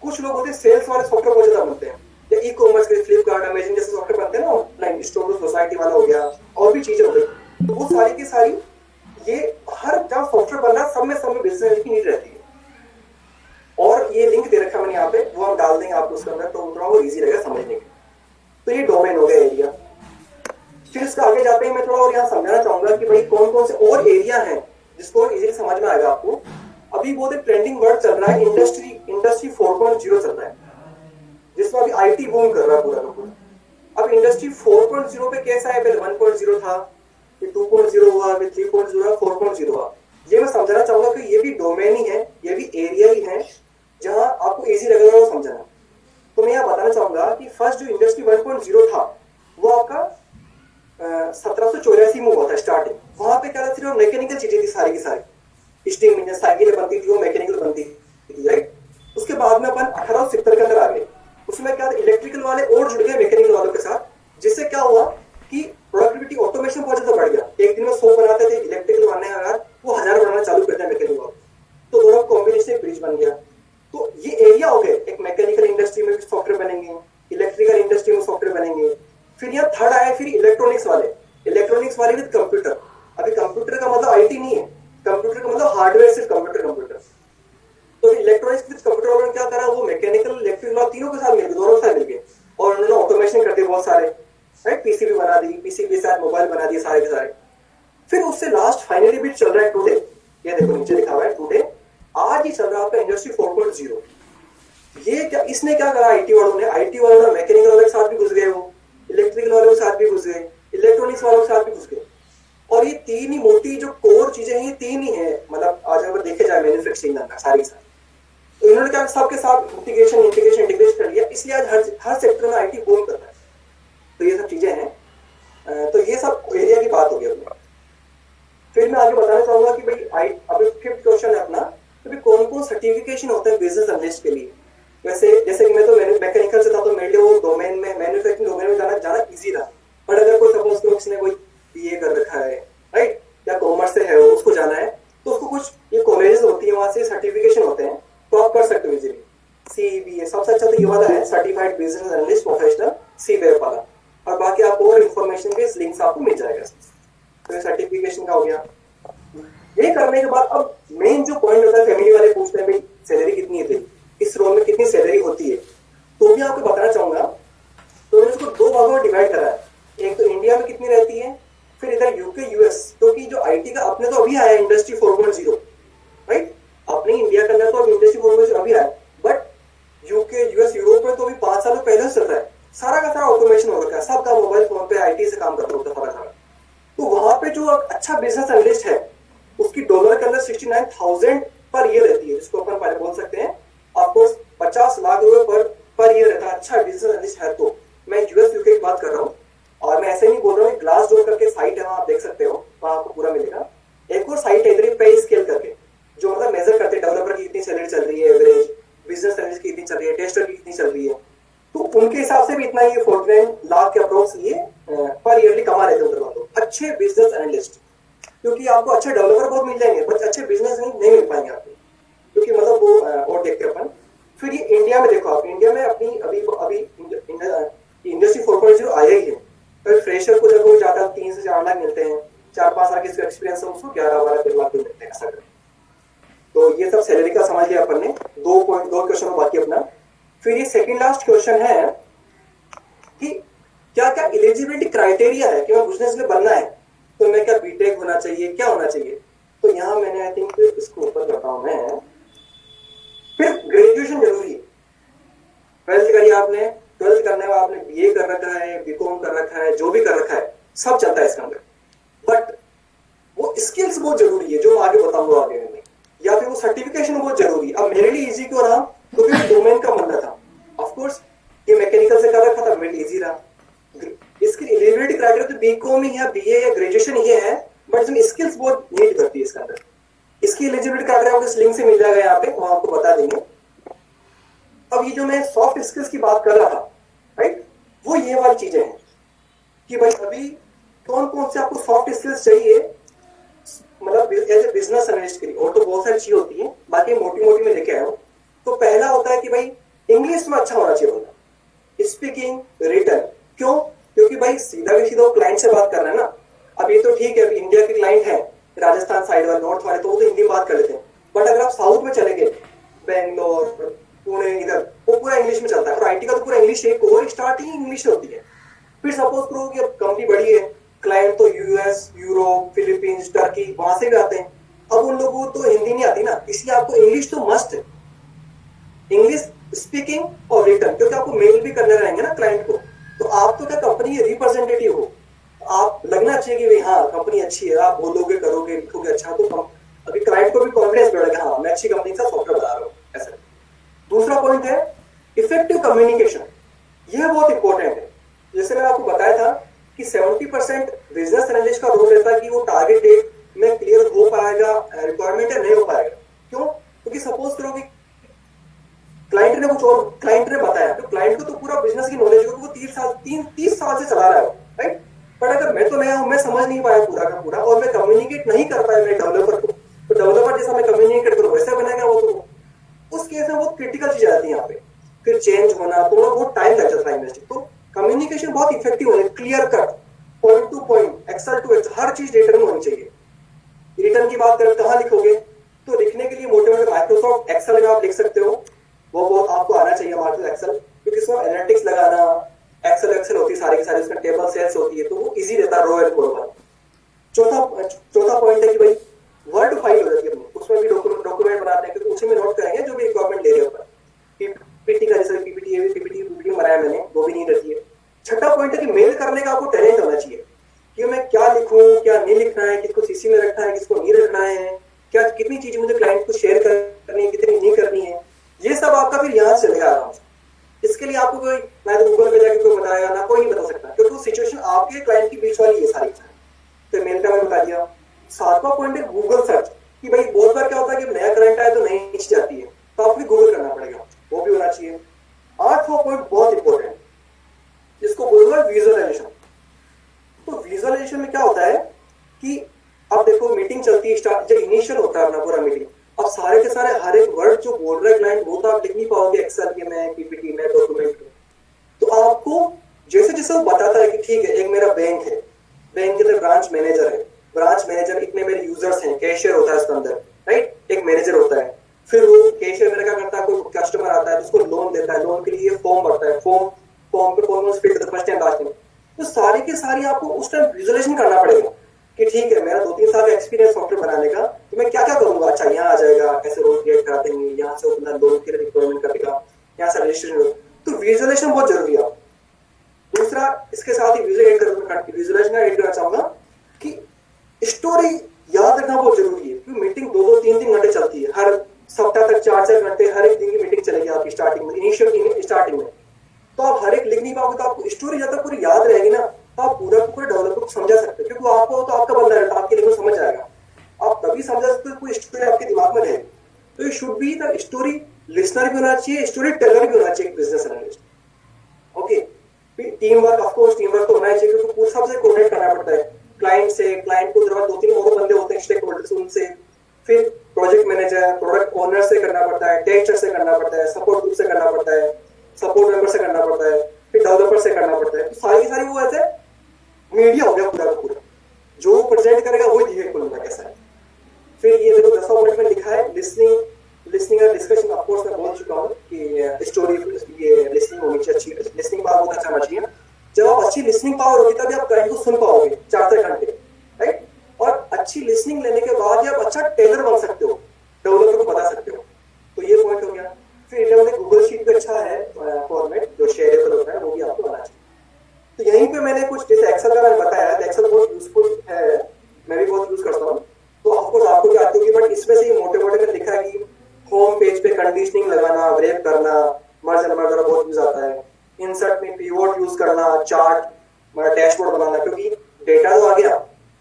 कुछ लोग होते हैं सेल्स वाले सॉफ्टवेयर बहुत ज्यादा बनते हैं, या ई कॉमर्स के फ्लिपकार्ट, अमेजन जैसे सॉफ्टवेयर बनते हैं ना, ऑनलाइन स्टोर सोसाइटी वाला हो गया, और भी चीजें हो गई। तो वो सारी की सारी ये हर जहाँ सॉफ्टवेयर बन रहा है सब में बिजनेस की नीड रहती है। और ये लिंक दे रखा मैंने यहाँ पे, वो हम डाल देंगे आपको उसके अंदर, तो थोड़ा वो इजी रहेगा समझने के। तो ये डोमेन हो गया एरिया। फिर इसका आगे जाते ही मैं थोड़ा और यहाँ समझाना चाहूंगा कि भाई कौन कौन से और एरिया हैं जिसको इजीली समझ में आएगा आपको। अभी बहुत एक ट्रेंडिंग वर्ड चल रहा है, इंडस्ट्री 4.0 चल रहा है, जिसमें अभी आईटी बूम कर रहा है पूरा का पूरा। अब इंडस्ट्री 4.0 पे कैसा है, पहले 1.0 था, फिर 2.0 हुआ, फिर 3.0 हुआ, 4.0 हुआ। ये मैं समझाना चाहूंगा कि ये भी डोमेन ही है, ये भी एरिया ही है जहां आपको इजी लगेगा वो समझना। तो मैं यहाँ बताना चाहूंगा कि फर्स्ट जो इंडस्ट्री 1.0 था वो आपका 1784 में हुआ था स्टार्टिंग। वहां पे क्या था, सिर्फ मैकेनिकल चीजें थी सारी की सारी, स्टीम इंजन, साइकिलें बनती थी, वो मैकेनिकल बनती थी, राइट। उसके बाद में अपन 1870 के अंदर आ गए। उसमें क्या था, इलेक्ट्रिकल वाले और जुड़ गए मैकेनिकल वालों के साथ, जिससे क्या हुआ कि प्रोडक्टिविटी ऑटोमेशन बहुत ज्यादा बढ़ गया। एक दिन में 100 बनाते थे इलेक्ट्रिकल वाले, अगर वो 1000 बनाना चालू करते हैं मैकेनिकल वाले, तो दोनों कॉम्बिनेशन एक ब्रिज बन गया। तो ये एरिया हो गए, एक मैकेनिकल इंडस्ट्री में सॉफ्टवेयर बनेंगे, इलेक्ट्रिकल इंडस्ट्री में सॉफ्टवेयर बनेंगे। फिर यहाँ थर्ड आया फिर इलेक्ट्रॉनिक्स वाले विद कंप्यूटर। अभी कंप्यूटर का मतलब आईटी नहीं है, कंप्यूटर का मतलब हार्डवेयर, सिर्फ कंप्यूटर। तो इलेक्ट्रॉनिक्स विद कंप्यूटर वालों ने क्या करा, वो मैकेनिकल इलेक्ट्रिकल तीनों के साथ मिलकर, दोनों के साथ मिलकर, और उन्होंने ऑटोमेशन कर दिए बहुत सारे, राइट। पीसीबी बना दी, पीसीबी के साथ मोबाइल बना दिए सारे के सारे। फिर उससे लास्ट फाइनली भी चल रहा है टुडे, ये देखो नीचे लिखा हुआ है टुडे, आज ही चल रहा है आपका इंडस्ट्री 4.0। ये क्या, इसने क्या करा, आईटी वालों ने मैकेनिकल वालों के साथ भी घुस गए, वो इलेक्ट्रिकल वालों के साथ भी घुस गए, इलेक्ट्रॉनिक्स वालों के साथ भी घुस गए। और ये तीन ही मोटी जो कोर चीजें हैं, ये तीन ही है, मतलब आज अगर देखे जाए मैन्युफैक्चरिंग का सारी सारी, तो इन्होंने क्या सबके साथ इंटीग्रेशन कर लिया, इसलिए आज हर सेक्टर में आईटी बूम कर रहा है। तो ये सब चीजें हैं, तो ये सब एरिया की बात होगी अपनी। फिर मैं आगे बताना चाहूंगा कि भाई अभी 5th क्वेश्चन है अपना, तो भाई कौन कौन सर्टिफिकेशन होता है बिजनेस एनालिस्ट के लिए। वैसे जैसे कि मैं तो मैकेनिकल से था, तो मेरे लिए वो डोमेन में, मैन्युफैक्चरिंग डोमेन में जाना इजी रहा। बट अगर कोई सपोज करो किसी ने कोई बीए कर रखा है, राइट, या कॉमर्स से है, उसको जाना है, तो उसको कुछ ये कॉलेजेस होती है, वहां से सर्टिफिकेशन होते हैं, तो आप कर सकते हो इजीली। सीबीए सबसे अच्छा तो ये वाला है, certified business analyst professional, CBA वाला। और बाकी आपको और इन्फॉर्मेशन के लिंक्स आपको मिल जाएगा। तो ये सर्टिफिकेशन का हो गया। ये करने के बाद अब मेन जो पॉइंट होता है, फैमिली वाले पूछते हैं भाई सैलरी कितनी है, इस रोल में कितनी सैलरी होती है, तो मैं आपको बताना चाहूंगा। तो मैंने इसको 2 भागों में डिवाइड करा है। एक तो इंडिया में कितनी रहती है, फिर इधर यूके यूएस, क्योंकि जो आईटी का अपने तो अभी आया इंडस्ट्री 4.0, राइट, अपने इंडिया के अंदर तो अभी इंडस्ट्री 4.0 अभी आया, बट यूके यूएस यूरोप में तो अभी 5 सालों पहले चल रहा है। सारा का सारा ऑटोमेशन हो रखा है, सबका मोबाइल फोन पे आईटी से काम करता होता है सारा। तो वहां पे जो अच्छा बिजनेस एनालिस्ट है, उसकी डॉलर के अंदर 69,000 पर ईयर रहती है, जिसको अपन पहले बोल सकते हैं आपको 50 लाख रुपए पर ईयर रहता है, अच्छा बिजनेस एनालिस्ट है। तो मैं यूएस यूके की बात कर रहा हूँ, और मैं ऐसे नहीं बोल रहा हूँ। ग्लास डोर करके साइट है, वहां आप देख सकते हो, वहां आपको पूरा मिलेगा। एक और साइट है इधर पे स्केल करके, जो मतलब मेजर करते हैं डेवलपर की कितनी सैलरी चल रही है, एवरेज बिजनेस एनालिस्ट की कितनी चल रही है, टेस्टर की कितनी चल रही है। तो उनके हिसाब से भी इतना ये 49 लाख के अप्रोक्स ये पर ईयरली कमा लेते हैं उधर अच्छे बिजनेस एनालिस्ट। क्योंकि आपको अच्छे डेवलपर बहुत मिल जाएंगे, बट अच्छे बिजनेस नहीं मिल पाएंगे आपको, क्योंकि मतलब वो और देखते हैं अपन। फिर ये इंडिया में देखो आप, इंडिया में अपनी अभी इंडस्ट्री 4.0 आया ही है। फिर फ्रेशर को जब वो ज्यादा 3 से 4 लाख मिलते हैं, 4-5 साल के एक्सपीरियंस है, उसको 11-12 लाख मिलते हैं ऐसा। तो ये सब सैलरी का समझ लिया अपन ने। 2 क्वेश्चन बाकी अपना। फिर ये सेकंड लास्ट क्वेश्चन है कि क्या क्या एलिजिबिलिटी क्राइटेरिया है कि मैं बिजनेस में बनना है, तो मैं क्या बीटेक होना चाहिए, क्या होना चाहिए। तो यहाँ मैंने आई थिंक इसको ऊपर करता हूं मैं। फिर ग्रेजुएशन जरूरी है, 12th करी आपने, 12th करने में आपने बीए कर रखा है, बीकॉम कर रखा है, जो भी कर रखा है, सब चलता है इसके अंदर। बट वो स्किल्स बहुत जरूरी है, जो मैं आगे बताऊंगा आगे में, या फिर वो सर्टिफिकेशन बहुत जरूरी है। अब मेरे लिए इजी क्यों रहा, क्योंकि मैं डोमेन का बंदा था। ऑफकोर्स ये मैकेनिकल से कर रखा था, मेरे लिए इजी रहा। इसकी एलिजिबिलिटी क्राइटेरिया तो बीकॉम ही है, बीए या ग्रेजुएशन ही है, बट इसमें स्किल्स बहुत नीड करती है इसके अंदर। इसकी एलिजिबिलिटी क्राइटेरिया आपको इस लिंक से मिल जाएगा यहाँ पे, वो आपको बता देंगे। अब ये जो मैं सॉफ्ट स्किल्स की बात कर रहा था, राइट, वो ये वाली चीजें हैं कि भाई अभी कौन कौन से आपको सॉफ्ट स्किल्स चाहिए, मतलब एज ए बिजनेस एनालिस्ट के लिए। और तो बहुत सारी चीज होती है, बाकी मोटी मोटी में लेके आया हूं। तो पहला होता है कि भाई इंग्लिश में अच्छा होना चाहिए बंदा, स्पीकिंग, रिटन। क्यों? क्योंकि भाई सीधा क्लाइंट से बात कर रहा है ना। अब ये तो ठीक है, अभी इंडिया के क्लाइंट है राजस्थान साइड वाले, नॉर्थ वाले, तो वो तो हिंदी में बात कर लेते हैं। बट अगर आप साउथ में चले गए, बेंगलोर, पुणे, इधर, वो पूरा इंग्लिश में चलता है। और आईटी का तो पूरा इंग्लिश है, कोर स्टार्टिंग इंग्लिश होती है। फिर सपोज करो कि अब कंपनी बड़ी है, क्लाइंट तो यूएस, यूरोप, फिलीपींस, टर्की, वहां से भी आते हैं, अब उन लोगों को तो हिंदी नहीं आती ना, इसलिए आपको इंग्लिश तो मस्ट है, इंग्लिश स्पीकिंग और रिटर्न, क्योंकि आपको मेल भी करने रहेंगे ना क्लाइंट को। तो आप तो क्या कंपनी के रिप्रेजेंटेटिव हो, आप लगना चाहिए कि भाई हाँ कंपनी अच्छी है, आप बोलोगे करोगे लिखोगे अच्छा, तो अभी क्लाइंट को भी कॉन्फिडेंस बढ़ेगा, हाँ मैं अच्छी कंपनी का सॉफ्टवेयर बना रहा हूँ ऐसा। दूसरा पॉइंट है इफेक्टिव कम्युनिकेशन, यह बहुत इंपॉर्टेंट है। जैसे मैंने आपको बताया था कि 70% बिजनेस एनालिस्ट का रोल रहता है कि वो टारगेट डेट में क्लियर हो पाएगा रिक्वायरमेंट है नहीं हो पाएगा। क्यों? क्योंकि सपोज करो कि क्लाइंट ने कुछ और क्लाइंट ने बताया, तो क्लाइंट को तो पूरा बिजनेस की नॉलेज है, वो 30 साल से चला रहा है, राइट। पर अगर मैं तो नया हूं, मैं समझ नहीं पाया पूरा का पूरा, और मैं कम्युनिकेट नहीं कर पाया मेरे डेवलपर को, तो डेवलपर जैसा मैं कम्युनिकेट करूँ वैसा बनेगा वो, तो उस केस में बहुत क्रिटिकल चीज आती है यहाँ पे, फिर चेंज होना तो बहुत टाइम लग जाता है इन्वेस्टिंग। तो कम्युनिकेशन बहुत इफेक्टिव होना, clear cut, point to point, Excel to Excel, हर चीज डेटा में होनी चाहिए। रिटर्न की बात करें कहाँ लिखोगे, तो लिखने के लिए मोटे मोटे माइक्रोसॉफ्ट एक्सेल में आप लिख सकते हो, वो बहुत आपको आना चाहिए माइक्रोसॉफ्ट एक्सेल, क्योंकि इसमें एनालिटिक्स लगाना, एक्सेल होती है सारी की सारी, उसमें टेबल सेल्स होती है, तो वो इजी रहता है रो एंड कॉलम। चौथा पॉइंट है कि भाई वर्ड फाइल हो जाती है, उसमें भी डॉक्यूमेंट बनाते हैं, क्योंकि उसी में नोट करेंगे जो भी रिक्वायरमेंट ले रहे हो। पीपीटी का जैसे पीपीटी बनाया मैंने, वो भी नहीं रहती है। छठा पॉइंट है कि मेल करने का आपको टैलेंट होना चाहिए कि मैं क्या लिखूं क्या नहीं लिखना है, किसको सीसी में रखना है किसको नहीं रखना है, क्या कितनी चीजें मुझे क्लाइंट को शेयर करनी है कितनी नहीं करनी है, ये सब आपका फिर यहाँ से चलेगा आराम से। इसके लिए आपको कोई ना तो गूगल पे जाके कोई बताएगा ना कोई नहीं बता सकता, क्योंकि वो सिचुएशन आपके क्लाइंट की बीच वाली है सारी। तो मेल का मैं बता दिया। सातवां पॉइंट है गूगल सर्च, कि भाई बहुत बार क्या होता है कि नया क्लाइंट आए तो नई नीच जाती है, तो आपको गूगल करना पड़ेगा, वो भी होना चाहिए। आठवां पॉइंट बहुत इंपॉर्टेंट, जिसको बोलूंगा विजुअलाइजेशन। तो विजुअलाइजेशन में क्या होता है कि अब देखो मीटिंग चलती है, स्टार्ट जब इनिशियल होता है अपना पूरा मीटिंग, अब सारे के सारे हर एक वर्ड जो बोल रहा है क्लाइंट वो तो आप लिख नहीं पाओगे एक्सेल में, पीपीटी में, डॉक्यूमेंट में। तो आपको जैसे जैसे वो बताता है कि ठीक है एक मेरा बैंक है, बैंक के अंदर ब्रांच मैनेजर है, ब्रांच मैनेजर इतने मेरे यूजर्स हैं, कैशियर होता है उसके अंदर, राइट, एक मैनेजर होता है। फिर वो कैशियर मेरा क्या करता है, कोई कस्टमर आता है तो उसको लोन देता है, लोन के लिए फॉर्म भरता है, फॉर्म पे फॉर्म फिल करता है फर्स्ट एंड लास्ट में। तो सारी की सारी आपको उस टाइम विजुअलाइजेशन करना पड़ेगा कि ठीक है मेरा 2-3 साल का एक्सपीरियंस सॉफ्टवेयर बनाने का, तो मैं क्या क्या करूंगा, अच्छा यहाँ आ जाएगा, कैसे रोल क्रिएट करा देंगे, यहाँ से अपना लोन के लिए रिक्वायरमेंट करेगा, यहाँ से रजिस्ट्रेशन। तो विजुअलाइजेशन बहुत जरूरी है। दूसरा इसके साथ ही विजुअलाइजेशन ऐड करना चाहूंगा कि स्टोरी याद रखना बहुत जरूरी है, क्योंकि मीटिंग 2-2, 3-3 घंटे चलती है, हर सप्ताह तक 4-4 घंटे हर एक दिन की मीटिंग चलेगी आपकी स्टार्टिंग में, इनिशियल स्टार्टिंग में। तो आप हर एक लिख नहीं पाओगे, तो आपको स्टोरी ज्यादा पूरी याद रहेगी ना, तो आप पूरा डेवलपर को समझा सकते हो, क्योंकि आपको तो आपका बंदा है, आपके लिए समझ आएगा, आप तभी समझा सकते हो कोई स्टोरी आपके दिमाग में रहेगी। तो ये should be the story listener भी होना चाहिए, स्टोरी टेलर भी होना चाहिए business analyst. Okay, team work, of course team work तो होना ही चाहिए, क्योंकि पूरा सबसे कोऑर्डिनेट करना पड़ता है, क्लाइंट से, क्लाइंट को जरूरत 2-3 और बंदे होते हैं स्टेक होल्डर्स, उनसे, फिर प्रोजेक्ट मैनेजर, प्रोडक्ट ओनर से करना पड़ता है, टेस्टर से करना पड़ता है, सपोर्ट ग्रुप से करना पड़ता है, सपोर्ट मेंबर से करना पड़ता है, फिर डेवलपर से करना पड़ता है। तो सारी की सारी वो ऐसे मीडिया हो गया पूरा का पूरा, जो प्रेजेंट करेगा वही दिखेगा कुल मिला कैसा है। फिर ये देखो 10वां पॉइंट में लिखा है लिसनिंग और डिस्कशन। ऑफ कोर्स मैं बोल चुका हूँ कि स्टोरी ये लिसनिंग होनी चाहिए, अच्छी लिसनिंग पावर बहुत अच्छा होना चाहिए। जब आप अच्छी लिसनिंग पावर होगी तभी आप क्लाइंट को सुन पाओगे 4-4 घंटे, राइट। और अच्छी लिसनिंग लेने के बाद आप अच्छा टेलर बन सकते हो, डेवलपर को बता सकते हो। तो ये पॉइंट हो गया। फिर 11 गूगल शीट भी अच्छा है फॉर्मेट जो शेयरेबल होता है, वो भी आपको बनाना चाहिए। तो यहीं पे मैंने कुछ जैसे एक्सेल का मैंने बताया, एक्सेल बहुत यूजफुल है, मैं भी बहुत यूज करता हूँ। तो ऑफकोर्स आपको भी आती होगी, बट इसमें से ये मोटे मोटे में लिखा है कि होम पेज पे कंडीशनिंग लगाना, ब्रेक करना, मर्ज एंड मर्ज बहुत यूज आता है। इंसर्ट में पिवोट यूज करना, चार्ट, डैशबोर्ड बनाना, क्योंकि डेटा तो आ गया,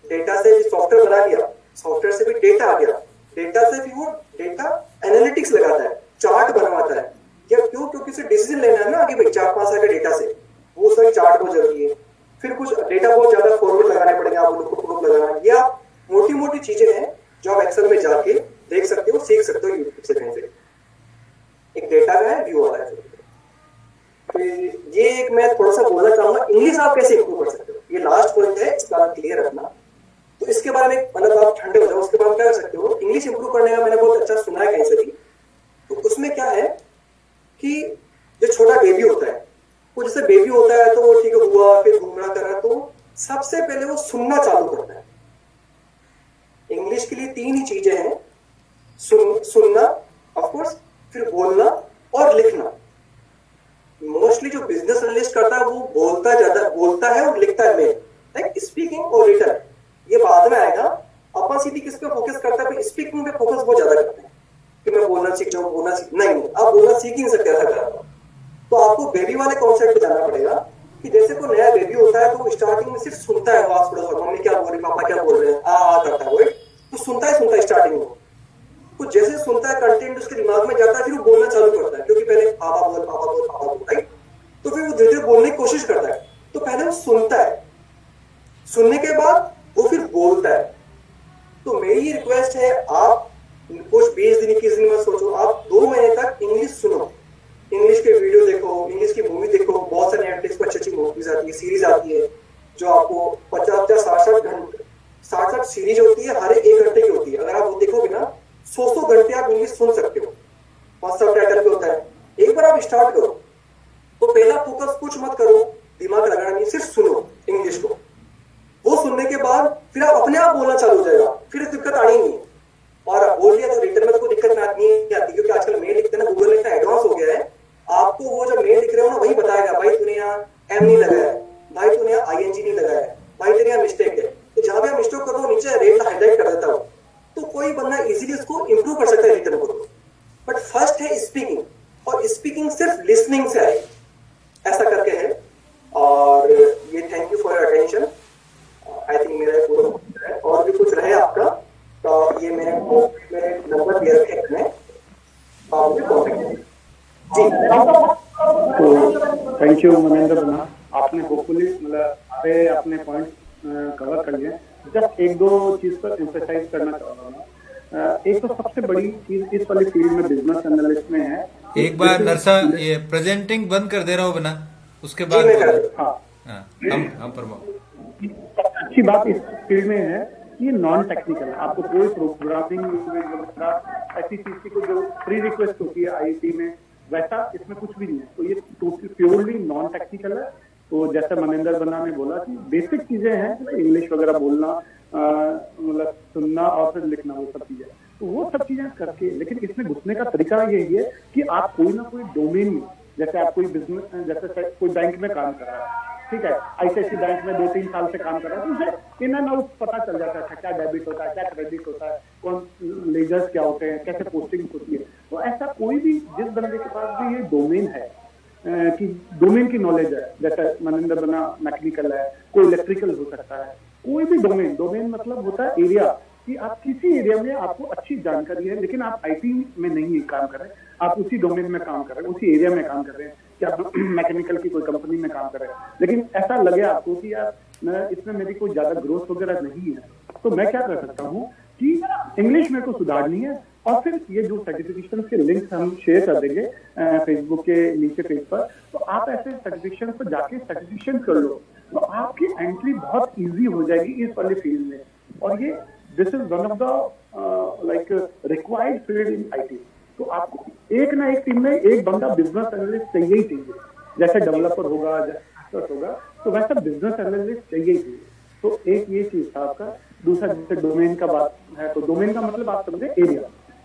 डेटा से भी सॉफ्टवेयर बना लिया, सॉफ्टवेयर से भी डेटा आ गया, डेटा से भी वो डेटा एनालिटिक्स लगाता है, चार्ट बनवाता है। क्या क्यों? क्योंकि उसे डिसीजन लेना है ना आगे भाई 4-5 साल के डेटा से, वो उसका चार्ट बहुत जरूरी है। फिर कुछ डेटा बहुत ज्यादा फॉर्मेट लगाने पड़ेंगे, आप लोग को प्रूफ लगाना, ये आप मोटी मोटी चीजें हैं जो आप एक्सेल में जाके देख सकते हो, सीख सकते हो यूट्यूब से कहीं से। एक डेटा का है, व्यू वाला है। फिर ये एक मैं थोड़ा सा बोलना चाहूंगा, इंग्लिश आप कैसे इंप्रूव कर सकते हो, ये लास्ट पॉइंट है, इसका क्लियर रखना। तो इसके बारे में मतलब आप ठंडे हो जाओ, उसके बाद क्या कर सकते हो, इंग्लिश इंप्रूव करने का मैंने बहुत अच्छा सुना है कहीं से भी। तो उसमें क्या है कि जो छोटा बेबी होता है, वो जैसे बेबी होता है तो वो ठीक है हुआ, फिर घूमना कर रहा है, तो सबसे पहले वो सुनना चालू करता है। इंग्लिश के लिए तीन ही चीजें हैं, सुनना ऑफ कोर्स, फिर बोलना और लिखना। मोस्टली जो बिजनेस एनालिस्ट करता है वो बोलता है और लिखता है मेन, लाइक स्पीकिंग और रिटर्न, ये बाद में आएगा। अपन सीधी किस पे फोकस करता है, स्पीकिंग पे फोकस बहुत ज्यादा करते हैं कि मैं बोलना सीख जाऊं, नहीं, आप बोलना सीख ही नहीं सकते ऐसा करना। तो आपको बेबी वाले कॉन्सेप्ट पे जाना पड़ेगा कि जैसे कोई नया बेबी होता है तो वो स्टार्टिंग में सिर्फ सुनता है, आवाज थोड़ा, मम्मी क्या बोल रही, पापा क्या बोल रहे हैं, आ करता है वो, तो सुनता है स्टार्टिंग में। तो जैसे सुनता है कंटेंट उसके दिमाग में जाता है, फिर वो बोलना चालू करता है, क्योंकि पहले पापा बोल पापा बोल पापा बोल, राइट। तो फिर वो धीरे धीरे बोलने की कोशिश करता है। तो पहले वो सुनता है, सुनने के बाद वो फिर बोलता है। तो मेरी रिक्वेस्ट है, आप कुछ 20 दिन 21 दिन में सोचो, आप 2 महीने तक इंग्लिश सुनो, इंग्लिश के वीडियो देखो, इंग्लिश की मूवी देखो। बहुत सारे नेटफ्लिक्स पर अच्छी मूवीज आती है, सीरीज आती है जो आपको 50-50 60-60 सीरीज होती है, हर 1 घंटे की होती है। अगर आप वो देखोगे ना 100 घंटे आप इंग्लिश सुन सकते हो, और सब टाइटल पे होता है। एक बार आप स्टार्ट करो तो पहला फोकस कुछ मत करो, दिमाग लगाना नहीं, सिर्फ सुनो इंग्लिश को। वो सुनने के बाद फिर आप अपने आप बोलना चालू हो जाएगा, फिर दिक्कत आनी नहीं है। और आप बोल लिया तो रिटर्न में तो कोई दिक्कत नहीं आती, क्योंकि आजकल मेल लिखते हैं ना, गूगल इतना एडवांस हो गया है, आपको वो जब मेल लिख रहे हो ना वही बताएगा, भाई तूने यहाँ एम नहीं लगाया, भाई तूने यहाँ आईएनजी नहीं लगाया, भाई तेरे यहाँ मिस्टेक है। तो जहां भी आप मिस्टेक कर दो नीचे रेट हाईलाइट कर देता हूँ, तो कोई बंदा इजीली उसको इंप्रूव कर सकता है रिटर्न को। बट फर्स्ट है स्पीकिंग, और स्पीकिंग सिर्फ लिसनिंग से आएगी, ऐसा करके है। और ये thank you for your attention. I think मेरा पूरा है, और भी कुछ रहे आपका तो ये मेरे नंबर दे रखे हैं, आप मुझे कॉन्टेक्ट करें। जी तो थैंक यू मनेंद्र बना, आपने होपफुली मतलब सारे अपने पॉइंट कवर कर लिए। जस्ट 1-2 चीज पर एम्फेसाइज करना चाहूंगा। एक तो सबसे बड़ी चीज इस वाली फील्ड में बिजनेस एनालिस्ट में है, एक बार नरसा ये प्रेजेंटिंग बंद कर दे रहा हूँ बना, उसके बाद हाँ हम फरमाओ। अच्छी बात इस फील्ड में है कि ये नॉन टेक्निकल है, आपको कोई प्रोग्रामिंग ऐसी चीज की कोई जो प्री रिक्वेस्ट होती है आईटी में, वैसा इसमें कुछ भी नहीं है। तो ये टोटली प्योरली नॉन टेक्निकल है। तो जैसे मनिंदर बन्ना ने बोला कि बेसिक चीजें हैं, इंग्लिश वगैरह बोलना, मतलब सुनना और फिर लिखना, वो सब चीजें, तो वो सब चीजें करके, लेकिन इसमें घुसने का तरीका यही है कि आप कोई ना कोई डोमेन में, जैसे आप कोई बिजनेस, जैसे कोई बैंक में काम कर रहा है, ठीक है, आईसीआईसी बैंक में 2-3 साल से काम कर रहा है, तो उसे इन एंड आउट पता चल जाता है, क्या डेबिट होता है, क्या क्रेडिट होता है, कौन लेजर्स क्या होते हैं, कैसे पोस्टिंग होती है। तो ऐसा कोई भी जिस बंदे के पास भी ये डोमेन है, कि डोमेन की नॉलेज है, जैसे मनिंदर बना मैकेनिकल है, कोई इलेक्ट्रिकल हो सकता है, कोई भी डोमेन मतलब होता है एरिया, कि आप किसी एरिया में आपको अच्छी जानकारी है, लेकिन आप आईटी में नहीं काम कर रहे, आप उसी डोमेन में काम कर रहे हैं, उसी एरिया में काम कर रहे हैं, कि आप मैकेनिकल की कोई कंपनी में काम कर रहे हैं, लेकिन ऐसा लगे आपको कि यार इसमें मेरी कोई ज्यादा ग्रोथ वगैरह नहीं है, तो मैं क्या कर सकता हूँ कि इंग्लिश मेरे को सुधारनी है। और फिर ये जो सर्टिफिकेशन के लिंक्स हम शेयर कर देंगे फेसबुक के नीचे पेज पर, तो आप ऐसे सर्टिफिकेशन पर जाके सर्टिफिकेशन कर लो, तो आपकी एंट्री बहुत इजी हो जाएगी इस वाले फील्ड में। और ये this is one of the like required field in IT. तो आपको एक ना एक टीम में एक बंदा बिजनेस एनालिस्ट चाहिए ही चाहिए, जैसे डेवलपर होगा, जैसे होगा, तो वैसा बिजनेस एनालिस्ट चाहिए ही चाहिए। तो एक ये चीज था आपका। दूसरा जैसे डोमेन का बात है, तो डोमेन का मतलब आप समझे area,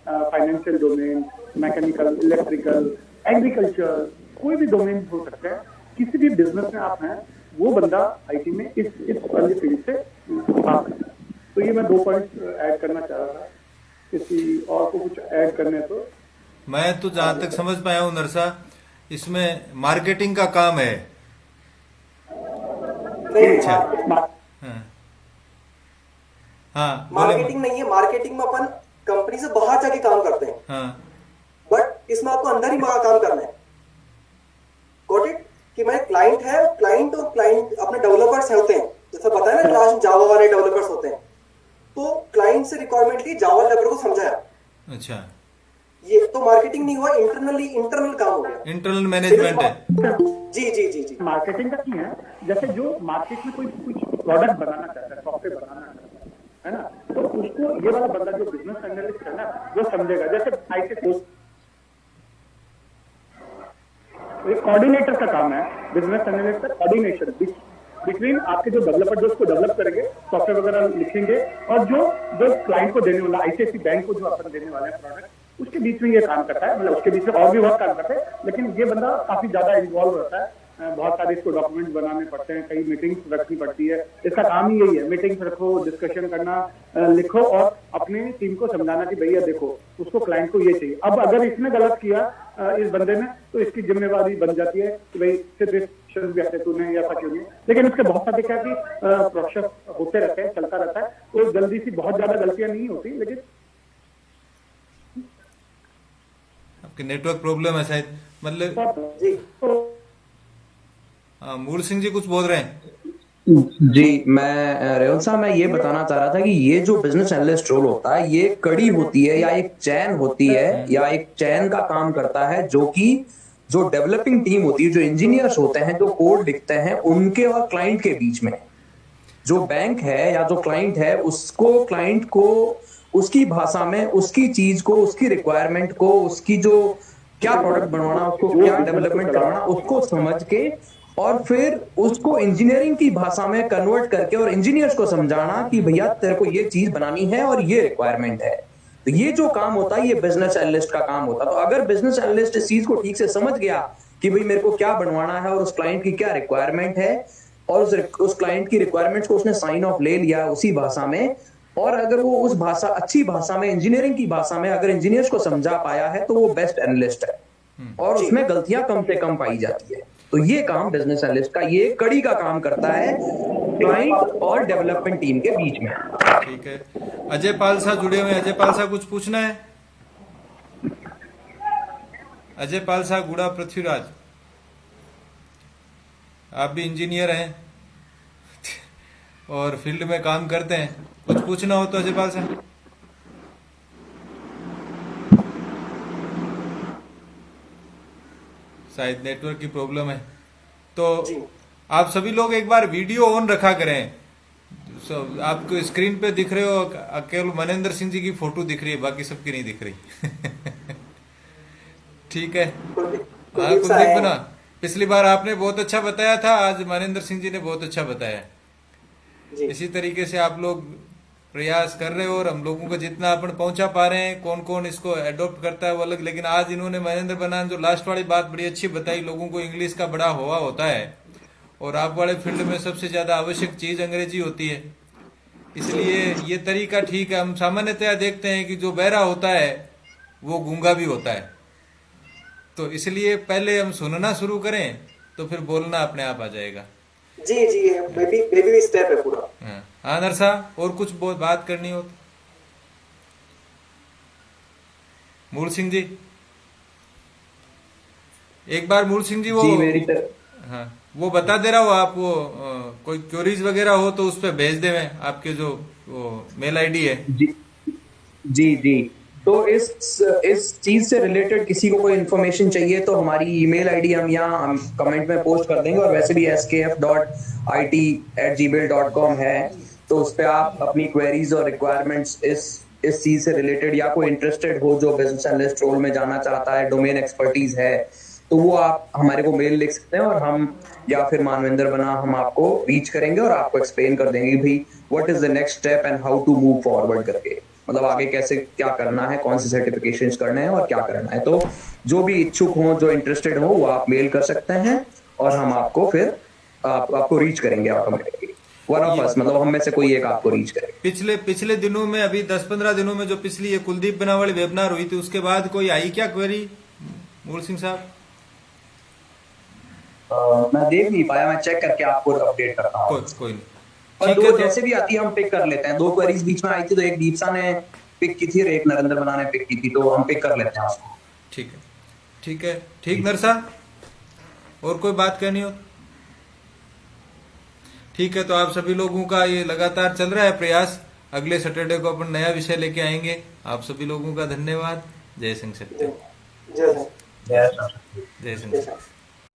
financial domain, mechanical, electrical, agriculture, कोई भी डोमेन हो सकता है, किसी भी बिजनेस में आप हैं, वो बंदा आईटी में इस वाली फील्ड से आ सकता है। तो ये मैं 2 पॉइंट ऐड करना चाह रहा था। किसी और को कुछ ऐड करने तो? मैं तो जहां तक समझ पाया हूं नरसा, इसमें मार्केटिंग का काम है। अच्छा, हाँ, मार्केटिंग नहीं है, मार्केटिंग में अपन कंपनी से बाहर जाके काम करते हैं, हाँ, बट इसमें आपको अंदर ही काम करना है। Got it? कि मैं क्लाइंट है, क्लाइंट और क्लाइंट अपने डेवलपर्स होते हैं, जैसा पता है ना क्लास में जावा वाले डेवलपर्स होते हैं, तो क्लाइंट से रिक्वायरमेंट ली, जावा डेवलपर को समझाया। अच्छा, ये तो मार्केटिंग नहीं हुआ, इंटरनल काम हो गया, इंटरनल मैनेजमेंट है। जी जी जी जी। मार्केटिंग का क्या है, जैसे जो मार्केट में कोई कुछ प्रोडक्ट बनाना चाहता है, सॉफ्टवेयर बनाना चाहता है ना, तो उसको ये वाला बंदा जो बिजनेस एनालिस्ट है ना, वो समझेगा। जैसे आईटी कोऑर्डिनेटर का काम है, बिजनेस एनालिस्ट का कोऑर्डिनेशन, बिटवीन आपके जो डेवलपर जो उसको डेवलप करेंगे, सॉफ्टवेयर वगैरह लिखेंगे, और जो जो क्लाइंट को देने वाला आईसीआईसी बैंक को जो अपन देने वाले हैं प्रोडक्ट, उसके बीच में ये काम करता है। मतलब उसके बीच में और भी बहुत काम करते हैं, लेकिन ये बंदा काफी ज्यादा इन्वॉल्व रहता है। बहुत सारे इसको डॉक्यूमेंट बनाने पड़ते हैं, कई मीटिंग्स रखनी पड़ती है। इसका काम ही यही है, मीटिंग्स रखो, डिस्कशन करना, लिखो और अपनी टीम को समझाना कि भैया देखो उसको क्लाइंट को ये चाहिए। अब अगर इसने गलत किया इस बंदे ने, तो इसकी जिम्मेवारी बन जाती है कि भाई सिर्फ इस शर्त भी आते तूने या ऐसा क्यों नहीं। लेकिन उसके बहुत सारे क्या कि प्रोसेस होते रहते हैं, चलता रहता है, तो जल्दी सी बहुत ज्यादा गलतियां नहीं होती। लेकिन आपके नेटवर्क प्रॉब्लम है शायद, मतलब जी हाँ, मूल सिंह जी कुछ बोल रहे हैं। जी, मैं रेवल साहब, मैं ये बताना चाह रहा था कि ये जो बिजनेस एनालिस्ट रोल होता है, ये कड़ी होती है या एक चैन होती है या एक चैन का काम करता है, जो कि जो डेवलपिंग टीम होती है, जो इंजीनियर्स होते हैं, जो कोड लिखते हैं, उनके और क्लाइंट के बीच में। जो बैंक है या जो क्लाइंट है, उसको क्लाइंट को उसकी भाषा में, उसकी चीज को, उसकी रिक्वायरमेंट को, उसकी जो क्या प्रोडक्ट बनवाना, उसको क्या डेवलपमेंट करवाना, उसको समझ के और फिर उसको इंजीनियरिंग की भाषा में कन्वर्ट करके और इंजीनियर्स को समझाना कि भैया तेरे को ये चीज बनानी है और ये रिक्वायरमेंट है। तो ये जो काम होता है, ये बिजनेस एनालिस्ट का काम होता है। तो अगर बिजनेस एनालिस्ट इस चीज को ठीक से समझ गया कि भाई मेरे को क्या बनवाना है और उस क्लाइंट की क्या रिक्वायरमेंट है, और उस क्लाइंट की रिक्वायरमेंट्स को उसने साइन ऑफ ले लिया उसी भाषा में, और अगर वो उस भाषा, अच्छी भाषा में, इंजीनियरिंग की भाषा में अगर इंजीनियर्स को समझा पाया है, तो वो बेस्ट एनालिस्ट है और उसमें गलतियां कम से कम पाई जाती है। तो ये काम बिजनेस एनालिस्ट का, ये कड़ी का काम करता है क्लाइंट और डेवलपमेंट टीम के बीच में। ठीक है, अजय पाल साहब जुड़े हुए हैं। अजय पाल साहब कुछ पूछना है? अजय पाल साहब, गुड़ा पृथ्वीराज, आप भी इंजीनियर हैं और फील्ड में काम करते हैं, कुछ पूछना हो तो अजय पाल साहब। शायद नेटवर्क की प्रॉब्लम है, तो आप सभी लोग एक बार वीडियो ऑन रखा करें। आपको स्क्रीन पे दिख रहे हो, केवल मनेंद्र सिंह जी की फोटो दिख रही है, बाकी सबकी नहीं दिख रही। ठीक है, हाँ कुलदीप बना, पिछली बार आपने बहुत अच्छा बताया था, आज मनेंद्र सिंह जी ने बहुत अच्छा बताया। इसी तरीके से आप लोग प्रयास कर रहे हो और हम लोगों को जितना अपन पहुंचा पा रहे हैं, कौन कौन इसको एडॉप्ट करता है वो अलग। लेकिन आज इन्होंने, महेंद्र बनान, जो लास्ट वाली बात बड़ी अच्छी बताई, लोगों को इंग्लिश का बड़ा हवा होता है और आप वाले फील्ड में सबसे ज्यादा आवश्यक चीज अंग्रेजी होती है। इसलिए ये तरीका ठीक है। हम सामान्यतया देखते हैं कि जो बहरा होता है वो गूंगा भी होता है, तो इसलिए पहले हम सुनना शुरू करें तो फिर बोलना अपने आप आ जाएगा। जी जी, बेबी स्टेप है पूरा। हाँ नरसा, और कुछ बहुत बात करनी हो तो? मूल सिंह जी, एक बार मूल सिंह जी वो मेरी हाँ वो बता दे रहा हूँ, आप वो कोई क्वेरीज वगैरह हो तो उस पर भेज दे, मैं आपके जो वो मेल आईडी है। जी जी जी, तो इस चीज से रिलेटेड किसी को कोई इन्फॉर्मेशन चाहिए तो हमारी ईमेल आईडी हम यहाँ कमेंट में पोस्ट कर देंगे, और वैसे भी skf.it@gmail.com है, तो उस पर आप अपनी क्वेरीज और रिक्वायरमेंट्स इस चीज से रिलेटेड, या कोई इंटरेस्टेड हो जो बिजनेस एनालिस्ट रोल में जाना चाहता है, डोमेन एक्सपर्टीज है, तो वो आप हमारे को मेल लिख सकते हैं, और हम या फिर मानवेंद्र बना हम आपको रीच करेंगे और आपको एक्सप्लेन कर देंगे भाई what is the next step and how to move forward करके, मतलब आगे कैसे क्या करना है, कौन से सर्टिफिकेशंस करने हैं और क्या करना है। तो जो भी इच्छुक हो, जो इंटरेस्टेड हो, वो आप मेल कर सकते हैं और हम आपको फिर आपको रीच करेंगे ऑटोमेटिकली, वन ऑफ अस, मतलब हम में से कोई एक आपको रीच करेगा। पिछले दिनों में, अभी 10-15 दिनों में जो पिछली ये कुलदीप बना वाली वेबिनार हुई थी, उसके बाद कोई आई क्या क्वेरी मूल सिंह साहब? मैं देख नहीं पाया, मैं चेक करके आपको अपडेट करता हूँ। कोई नहीं, और ठीक है, दो जैसे भी आती है हम पिक कर लेते हैं। 2 क्वेरीज बीच में आई थी, तो एक दीपसा ने पिक की थी और एक नरेंद्र बना ने पिक की थी, तो हम पिक कर लेते हैं उसको। ठीक है, ठीक नरसा, और कोई बात करनी हो? ठीक है, तो आप सभी लोगों का ये लगातार चल रहा है प्रयास। अगले सैटरडे को अपन नया विषय लेके आएंगे। आप सभी लोगों का धन्यवाद। जय सिंह सत्य। जय जय जय सिंह।